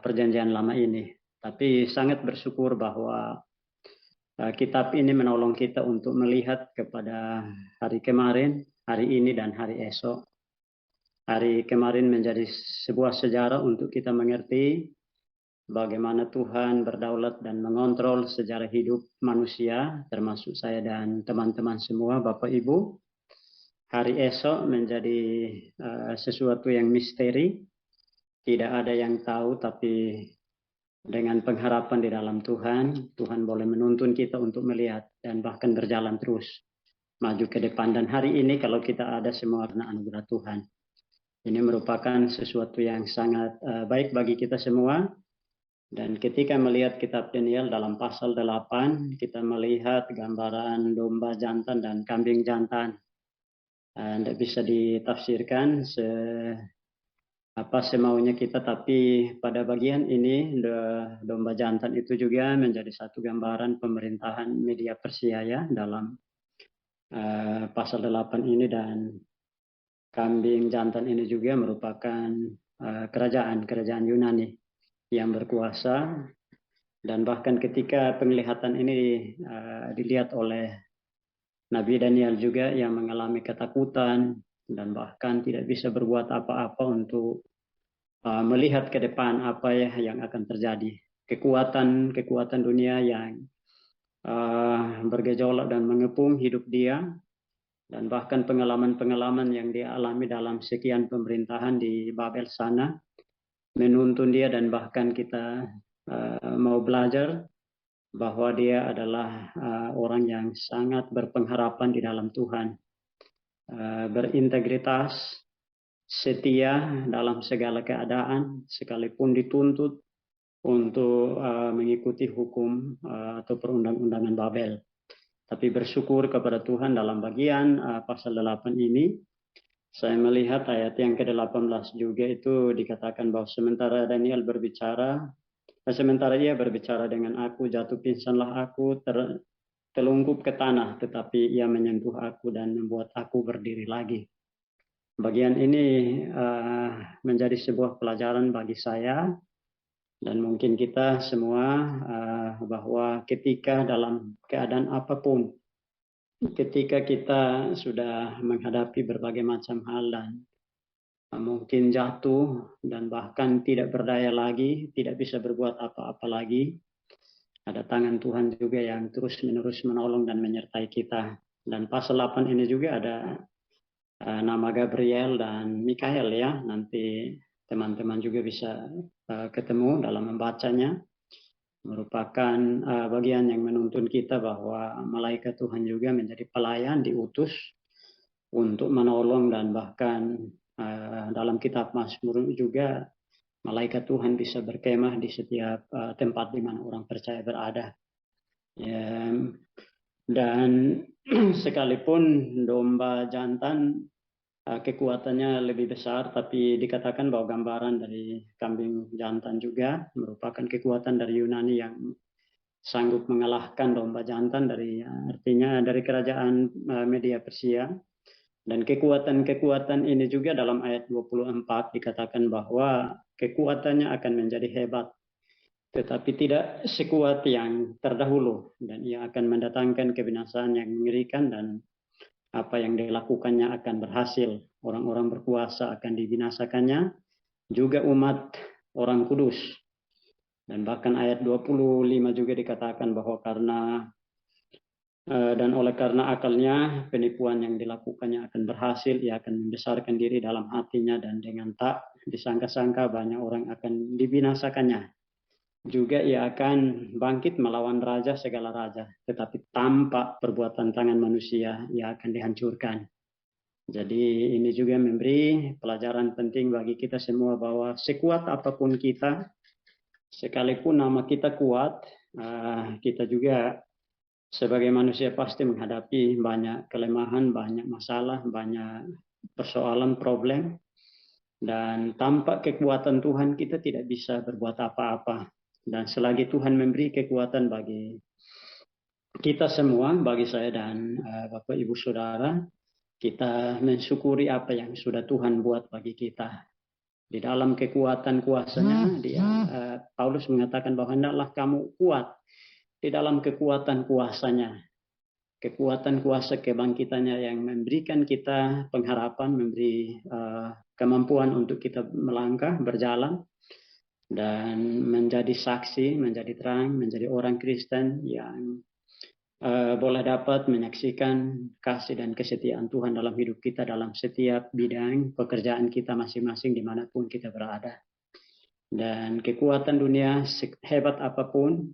perjanjian lama ini. Tapi sangat bersyukur bahwa kitab ini menolong kita untuk melihat kepada hari kemarin, hari ini, dan hari esok. Hari kemarin menjadi sebuah sejarah untuk kita mengerti bagaimana Tuhan berdaulat dan mengontrol sejarah hidup manusia, termasuk saya dan teman-teman semua, Bapak Ibu. Hari esok menjadi sesuatu yang misteri, tidak ada yang tahu, tapi dengan pengharapan di dalam Tuhan, Tuhan boleh menuntun kita untuk melihat dan bahkan berjalan terus. maju ke depan. Dan hari ini kalau kita ada semua karena anugerah Tuhan. Ini merupakan sesuatu yang sangat baik bagi kita semua. Dan ketika melihat kitab Daniel dalam pasal 8, kita melihat gambaran domba jantan dan kambing jantan. Tidak bisa ditafsirkan semaunya kita, tapi pada bagian ini domba jantan itu juga menjadi satu gambaran pemerintahan media Persia ya dalam pasal 8 ini, dan kambing jantan ini juga merupakan kerajaan Yunani yang berkuasa. Dan bahkan ketika penglihatan ini dilihat oleh Nabi Daniel juga yang mengalami ketakutan dan bahkan tidak bisa berbuat apa-apa untuk melihat ke depan apa yang akan terjadi. Kekuatan dunia yang bergejolak dan mengepung hidup dia, dan bahkan pengalaman-pengalaman yang dia alami dalam sekian pemerintahan di Babel sana menuntun dia, dan bahkan kita mau belajar bahwa dia adalah orang yang sangat berpengharapan di dalam Tuhan, berintegritas, setia dalam segala keadaan, sekalipun dituntut untuk mengikuti hukum atau perundang-undangan Babel. Tapi bersyukur kepada Tuhan dalam bagian pasal 8 ini, saya melihat ayat yang ke-18 juga itu dikatakan bahwa sementara ia berbicara dengan aku, jatuh pingsanlah aku, telungkup ke tanah, tetapi ia menyentuh aku dan membuat aku berdiri lagi. Bagian ini menjadi sebuah pelajaran bagi saya dan mungkin kita semua, bahwa ketika dalam keadaan apapun, ketika kita sudah menghadapi berbagai macam hal dan mungkin jatuh dan bahkan tidak berdaya lagi, tidak bisa berbuat apa-apa lagi, ada tangan Tuhan juga yang terus-menerus menolong dan menyertai kita. Dan pasal 8 ini juga ada nama Gabriel dan Mikael ya. Nanti teman-teman juga bisa ketemu dalam membacanya. Merupakan bagian yang menuntun kita bahwa malaikat Tuhan juga menjadi pelayan, diutus untuk menolong, dan bahkan dalam kitab Mazmur juga malaikat Tuhan bisa berkemah di setiap tempat di mana orang percaya berada. Ya, dan sekalipun domba jantan kekuatannya lebih besar, tapi dikatakan bahwa gambaran dari kambing jantan juga merupakan kekuatan dari Yunani yang sanggup mengalahkan domba jantan, artinya dari kerajaan media Persia. Dan kekuatan ini juga dalam ayat 24 dikatakan bahwa kekuatannya akan menjadi hebat, tetapi tidak sekuat yang terdahulu, dan ia akan mendatangkan kebinasaan yang mengerikan, dan apa yang dilakukannya akan berhasil. Orang-orang berkuasa akan dibinasakannya, juga umat orang kudus. Dan bahkan ayat 25 juga dikatakan bahwa oleh karena akalnya penipuan yang dilakukannya akan berhasil, ia akan membesarkan diri dalam hatinya, dan dengan tak disangka-sangka banyak orang akan dibinasakannya. Juga ia akan bangkit melawan raja segala raja, tetapi tanpa perbuatan tangan manusia ia akan dihancurkan. Jadi ini juga memberi pelajaran penting bagi kita semua bahwa sekuat apapun kita, sekalipun nama kita kuat, kita juga sebagai manusia pasti menghadapi banyak kelemahan, banyak masalah, banyak persoalan, problem. Dan tanpa kekuatan Tuhan kita tidak bisa berbuat apa-apa. Dan selagi Tuhan memberi kekuatan bagi kita semua, bagi saya dan Bapak Ibu Saudara, kita mensyukuri apa yang sudah Tuhan buat bagi kita. Di dalam kekuatan kuasanya, Paulus mengatakan bahwa hendaklah kamu kuat di dalam kekuatan kuasanya. Kekuatan kuasa kebangkitannya yang memberikan kita pengharapan, memberi kemampuan untuk kita melangkah, berjalan, dan menjadi saksi, menjadi terang, menjadi orang Kristen yang boleh dapat menyaksikan kasih dan kesetiaan Tuhan dalam hidup kita, dalam setiap bidang pekerjaan kita masing-masing dimanapun kita berada. Dan kekuatan dunia hebat apapun,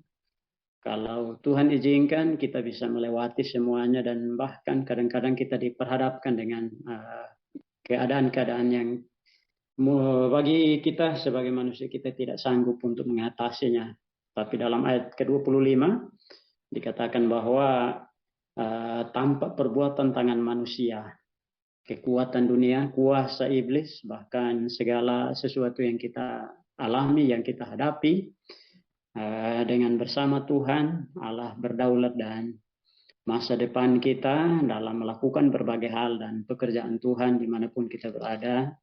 Kalau Tuhan izinkan, kita bisa melewati semuanya dan bahkan kadang-kadang kita diperhadapkan dengan keadaan-keadaan yang bagi kita sebagai manusia kita tidak sanggup untuk mengatasinya. Tapi dalam ayat ke-25 dikatakan bahwa tanpa perbuatan tangan manusia, kekuatan dunia, kuasa iblis, bahkan segala sesuatu yang kita alami, yang kita hadapi, dengan bersama Tuhan, Allah berdaulat dan masa depan kita dalam melakukan berbagai hal dan pekerjaan Tuhan dimanapun kita berada,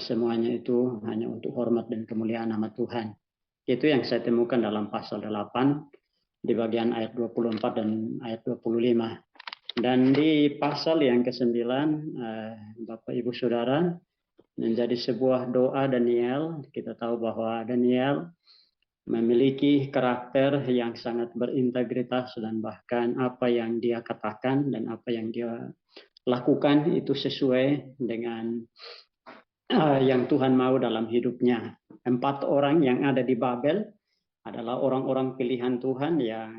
semuanya itu hanya untuk hormat dan kemuliaan nama Tuhan. Itu yang saya temukan dalam pasal 8 di bagian ayat 24 dan ayat 25. Dan di pasal yang ke-9, Bapak Ibu Saudara, menjadi sebuah doa Daniel. Kita tahu bahwa Daniel memiliki karakter yang sangat berintegritas dan bahkan apa yang dia katakan dan apa yang dia lakukan itu sesuai dengan yang Tuhan mau dalam hidupnya. 4 orang yang ada di Babel adalah orang-orang pilihan Tuhan yang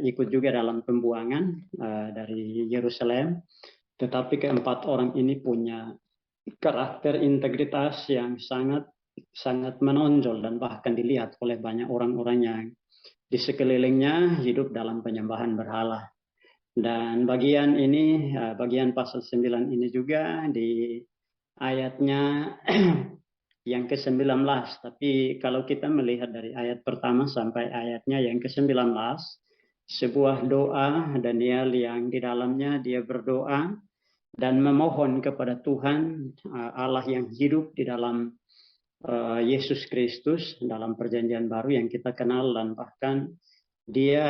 ikut juga dalam pembuangan dari Yerusalem. Tetapi ke-4 orang ini punya karakter integritas yang sangat menonjol dan bahkan dilihat oleh banyak orang-orang yang di sekelilingnya hidup dalam penyembahan berhala. Dan bagian ini, bagian pasal 9 ini juga di ayatnya yang ke-19. Tapi kalau kita melihat dari ayat pertama sampai ayatnya yang ke-19, sebuah doa Daniel yang di dalamnya dia berdoa dan memohon kepada Tuhan Allah yang hidup di dalam Yesus Kristus dalam perjanjian baru yang kita kenal, dan bahkan dia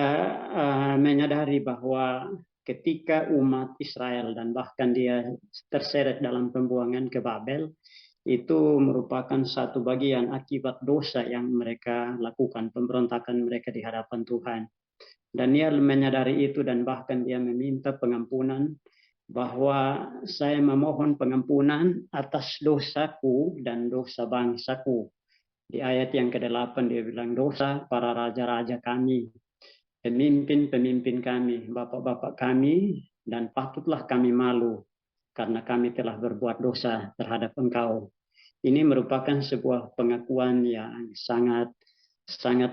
menyadari bahwa ketika umat Israel dan bahkan dia terseret dalam pembuangan ke Babel, itu merupakan satu bagian akibat dosa yang mereka lakukan, pemberontakan mereka di hadapan Tuhan. Daniel menyadari itu dan bahkan dia meminta pengampunan, bahwa saya memohon pengampunan atas dosaku dan dosa bangsaku. Di ayat yang ke-8 dia bilang, dosa para raja-raja kami, pemimpin-pemimpin kami, bapak-bapak kami, dan patutlah kami malu karena kami telah berbuat dosa terhadap Engkau. Ini merupakan sebuah pengakuan yang sangat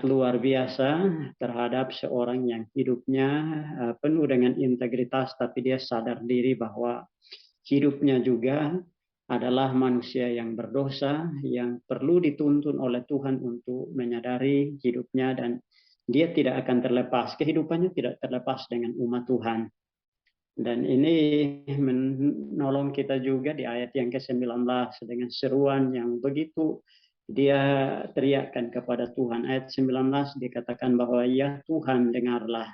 luar biasa terhadap seorang yang hidupnya penuh dengan integritas, tapi dia sadar diri bahwa hidupnya juga adalah manusia yang berdosa, yang perlu dituntun oleh Tuhan untuk menyadari hidupnya, dan dia tidak akan terlepas, kehidupannya tidak terlepas dengan umat Tuhan. Dan ini menolong kita juga di ayat yang ke-19 dengan seruan yang begitu dia teriakkan kepada Tuhan. Ayat 19 dikatakan bahwa ya Tuhan dengarlah,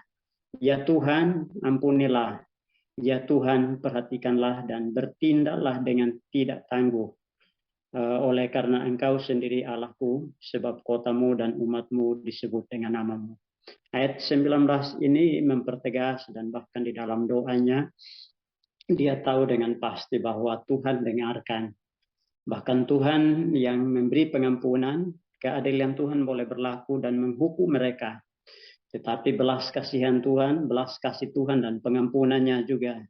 ya Tuhan ampunilah, ya Tuhan perhatikanlah dan bertindaklah dengan tidak tangguh. Oleh karena Engkau sendiri Allahku, sebab kotamu dan umatmu disebut dengan namamu. Ayat 19 ini mempertegas dan bahkan di dalam doanya dia tahu dengan pasti bahwa Tuhan dengarkan. Bahkan Tuhan yang memberi pengampunan, keadilan Tuhan boleh berlaku dan menghukum mereka. Tetapi belas kasihan Tuhan, belas kasih Tuhan dan pengampunannya juga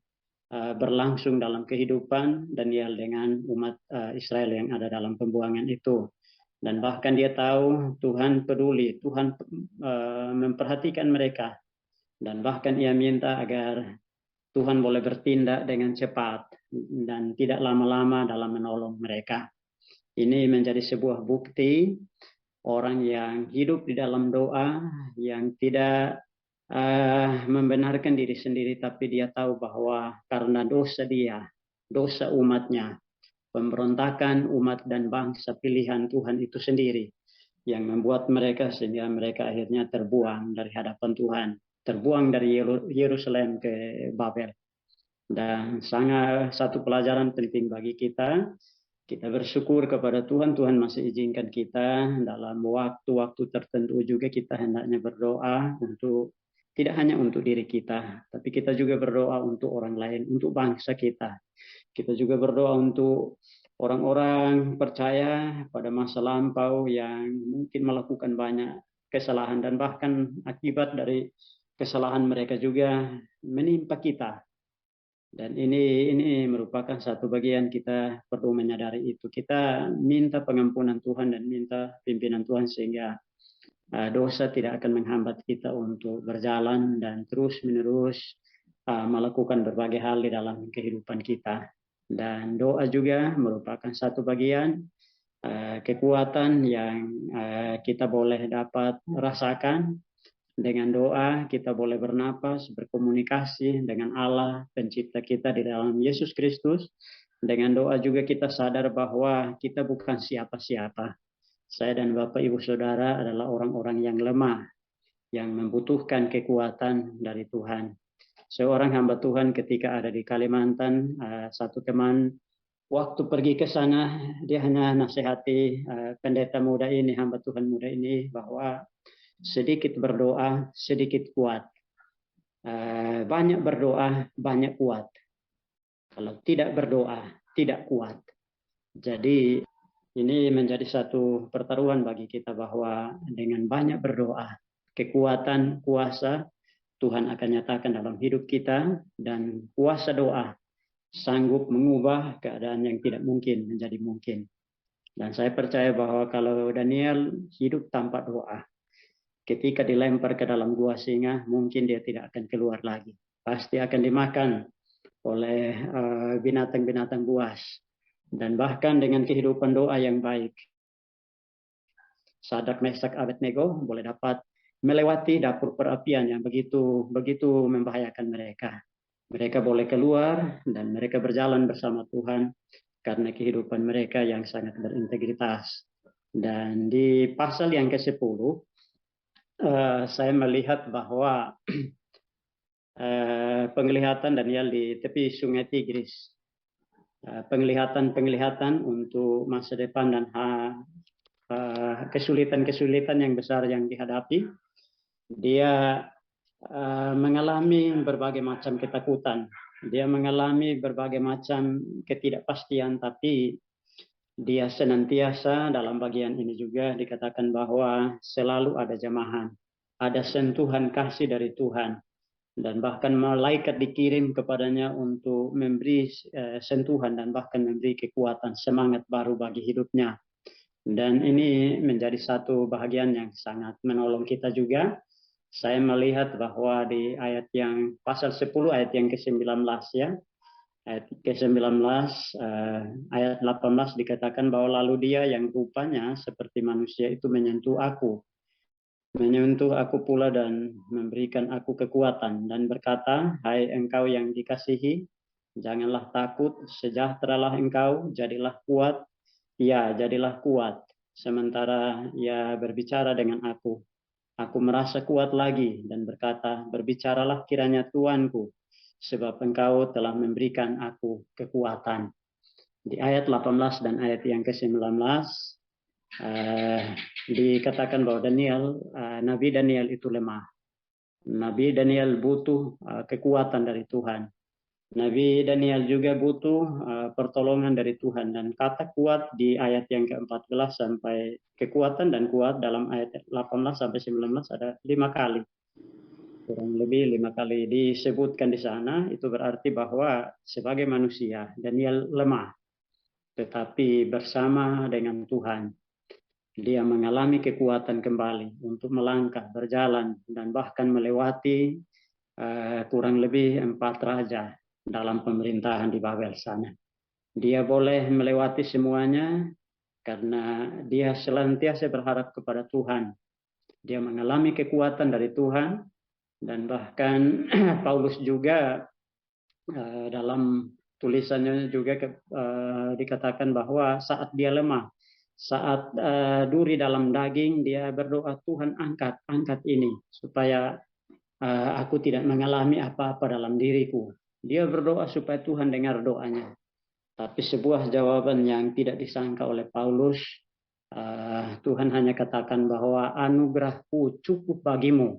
berlangsung dalam kehidupan Daniel dengan umat Israel yang ada dalam pembuangan itu. Dan bahkan dia tahu Tuhan peduli, Tuhan memperhatikan mereka. Dan bahkan ia minta agar Tuhan boleh bertindak dengan cepat dan tidak lama-lama dalam menolong mereka. Ini menjadi sebuah bukti orang yang hidup di dalam doa, yang tidak membenarkan diri sendiri, tapi dia tahu bahwa karena dosa dia, dosa umatnya, pemberontakan umat dan bangsa pilihan Tuhan itu sendiri yang membuat mereka sehingga mereka akhirnya terbuang dari hadapan Tuhan, terbuang dari Yerusalem ke Babel. Dan sangat satu pelajaran penting bagi kita. Kita bersyukur kepada Tuhan, Tuhan masih izinkan kita dalam waktu-waktu tertentu juga kita hendaknya berdoa untuk tidak hanya untuk diri kita, tapi kita juga berdoa untuk orang lain, untuk bangsa kita. Kita juga berdoa untuk orang-orang percaya pada masa lampau yang mungkin melakukan banyak kesalahan, dan bahkan akibat dari kesalahan mereka juga menimpa kita. Dan ini merupakan satu bagian kita perlu menyadari itu. Kita minta pengampunan Tuhan dan minta pimpinan Tuhan sehingga dosa tidak akan menghambat kita untuk berjalan dan terus-menerus melakukan berbagai hal di dalam kehidupan kita. Dan doa juga merupakan satu bagian kekuatan yang kita boleh dapat rasakan. Dengan doa kita boleh bernapas, berkomunikasi dengan Allah pencipta kita di dalam Yesus Kristus. Dengan doa juga kita sadar bahwa kita bukan siapa-siapa. Saya dan Bapak Ibu Saudara adalah orang-orang yang lemah, yang membutuhkan kekuatan dari Tuhan. Seorang hamba Tuhan ketika ada di Kalimantan, satu teman waktu pergi ke sana, dia hanya nasihati pendeta muda ini, hamba Tuhan muda ini, bahwa sedikit berdoa, sedikit kuat. Banyak berdoa, banyak kuat. Kalau tidak berdoa, tidak kuat. Jadi ini menjadi satu pertaruhan bagi kita bahwa dengan banyak berdoa, kekuatan, kuasa Tuhan akan nyatakan dalam hidup kita, dan kuasa doa sanggup mengubah keadaan yang tidak mungkin menjadi mungkin. Dan saya percaya bahwa kalau Daniel hidup tanpa doa, ketika dilempar ke dalam gua singa, mungkin dia tidak akan keluar lagi. Pasti akan dimakan oleh binatang-binatang buas. Dan bahkan dengan kehidupan doa yang baik, Sadrak, Mesak, Abednego boleh dapat melewati dapur perapian yang begitu membahayakan mereka. Mereka boleh keluar dan mereka berjalan bersama Tuhan karena kehidupan mereka yang sangat berintegritas. Dan di pasal yang ke-10, saya melihat bahwa penglihatan Daniel di tepi sungai Tigris, penglihatan untuk masa depan dan kesulitan-kesulitan yang besar yang dihadapi. Dia mengalami berbagai macam ketakutan, dia mengalami berbagai macam ketidakpastian, tapi dia senantiasa dalam bagian ini juga dikatakan bahwa selalu ada jamahan, ada sentuhan kasih dari Tuhan, dan bahkan malaikat dikirim kepadanya untuk memberi sentuhan dan bahkan memberi kekuatan, semangat baru bagi hidupnya. Dan ini menjadi satu bahagian yang sangat menolong kita juga. Saya melihat bahwa di ayat yang pasal 10 ayat yang ke-19 ya, ayat ke-19 ayat 18 dikatakan bahwa lalu dia yang rupanya seperti manusia itu menyentuh aku pula dan memberikan aku kekuatan dan berkata, hai engkau yang dikasihi, janganlah takut, sejahteralah engkau, jadilah kuat, ya jadilah kuat. Sementara ia berbicara dengan aku merasa kuat lagi dan berkata, berbicaralah kiranya Tuanku, sebab engkau telah memberikan aku kekuatan. Di ayat 18 dan ayat yang ke-19, dikatakan bahwa Nabi Daniel itu lemah. Nabi Daniel butuh kekuatan dari Tuhan. Nabi Daniel juga butuh pertolongan dari Tuhan. Dan kata kuat di ayat yang ke-14 sampai kekuatan dan kuat dalam ayat 18 sampai 19 ada 5 kali. Kurang lebih 5 kali disebutkan di sana. Itu berarti bahwa sebagai manusia Daniel lemah. Tetapi bersama dengan Tuhan, dia mengalami kekuatan kembali untuk melangkah, berjalan, dan bahkan melewati kurang lebih 4 raja dalam pemerintahan di Babel sana. Dia boleh melewati semuanya karena dia senantiasa berharap kepada Tuhan. Dia mengalami kekuatan dari Tuhan, dan bahkan Paulus juga dalam tulisannya juga dikatakan bahwa saat dia lemah, saat duri dalam daging, dia berdoa, Tuhan angkat ini supaya aku tidak mengalami apa-apa dalam diriku. Dia berdoa supaya Tuhan dengar doanya. Tapi sebuah jawaban yang tidak disangka oleh Paulus, Tuhan hanya katakan bahwa anugerahku cukup bagimu,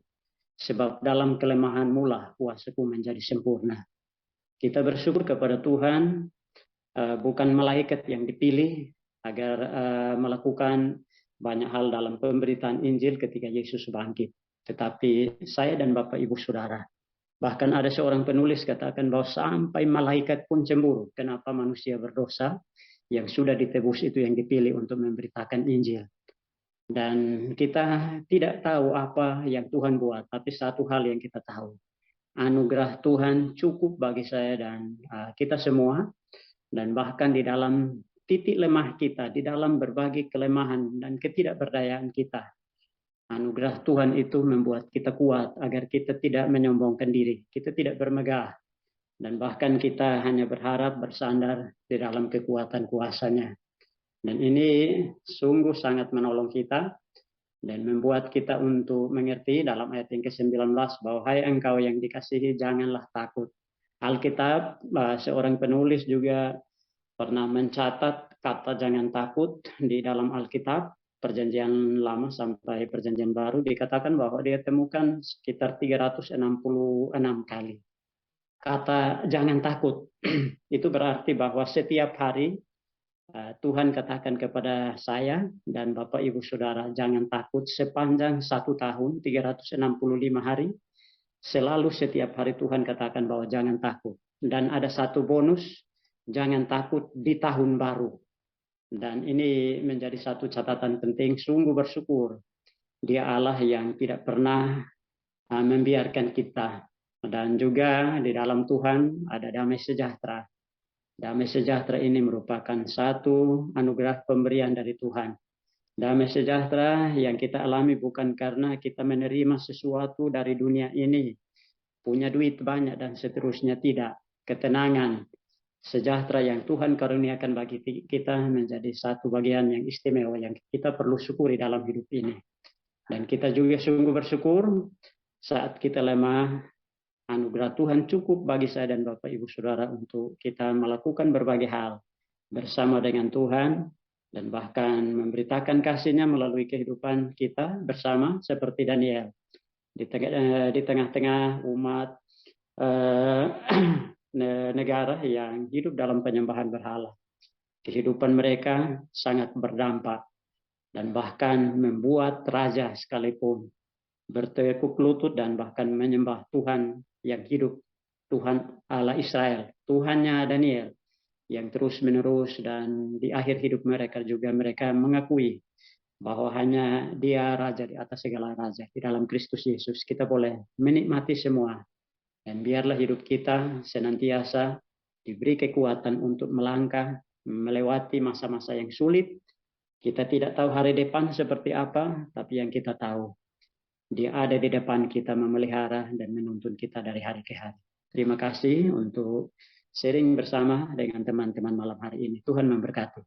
sebab dalam kelemahanmu lah kuasaku menjadi sempurna. Kita bersyukur kepada Tuhan, bukan malaikat yang dipilih agar melakukan banyak hal dalam pemberitaan Injil ketika Yesus bangkit. Tetapi saya dan Bapak Ibu Saudara, bahkan ada seorang penulis katakan bahwa sampai malaikat pun cemburu. Kenapa manusia berdosa yang sudah ditebus itu yang dipilih untuk memberitakan Injil. Dan kita tidak tahu apa yang Tuhan buat, tapi satu hal yang kita tahu. Anugerah Tuhan cukup bagi saya dan kita semua. Dan bahkan di dalam titik lemah kita, di dalam berbagai kelemahan dan ketidakberdayaan kita, anugerah Tuhan itu membuat kita kuat agar kita tidak menyombongkan diri, kita tidak bermegah, dan bahkan kita hanya berharap bersandar di dalam kekuatan kuasa-Nya. Dan ini sungguh sangat menolong kita dan membuat kita untuk mengerti dalam ayat yang ke-19 bahwa hai engkau yang dikasihi, janganlah takut. Alkitab, seorang penulis juga pernah mencatat kata jangan takut di dalam Alkitab. Perjanjian Lama sampai Perjanjian Baru dikatakan bahwa dia temukan sekitar 366 kali. Kata jangan takut itu berarti bahwa setiap hari Tuhan katakan kepada saya dan Bapak Ibu Saudara, jangan takut sepanjang 1 tahun 365 hari. Selalu setiap hari Tuhan katakan bahwa jangan takut. Dan ada satu bonus, jangan takut di tahun baru. Dan ini menjadi satu catatan penting, sungguh bersyukur. Dia Allah yang tidak pernah membiarkan kita. Dan juga di dalam Tuhan ada damai sejahtera. Damai sejahtera ini merupakan satu anugerah pemberian dari Tuhan. Damai sejahtera yang kita alami bukan karena kita menerima sesuatu dari dunia ini, punya duit banyak dan seterusnya, tidak. Ketenangan, sejahtera yang Tuhan karuniakan bagi kita menjadi satu bagian yang istimewa yang kita perlu syukuri dalam hidup ini. Dan kita juga sungguh bersyukur saat kita lemah, anugerah Tuhan cukup bagi saya dan Bapak Ibu Saudara untuk kita melakukan berbagai hal bersama dengan Tuhan dan bahkan memberitakan kasih-Nya melalui kehidupan kita bersama seperti Daniel di tengah-tengah umat negara yang hidup dalam penyembahan berhala. Kehidupan mereka sangat berdampak dan bahkan membuat raja sekalipun bertekuk lutut dan bahkan menyembah Tuhan yang hidup, Tuhan Allah Israel, Tuhannya Daniel, yang terus menerus, dan di akhir hidup mereka juga mereka mengakui bahwa hanya Dia Raja di atas segala raja. Di dalam Kristus Yesus kita boleh menikmati semua. Dan biarlah hidup kita senantiasa diberi kekuatan untuk melangkah, melewati masa-masa yang sulit. Kita tidak tahu hari depan seperti apa, tapi yang kita tahu, Dia ada di depan kita memelihara dan menuntun kita dari hari ke hari. Terima kasih untuk sharing bersama dengan teman-teman malam hari ini. Tuhan memberkati.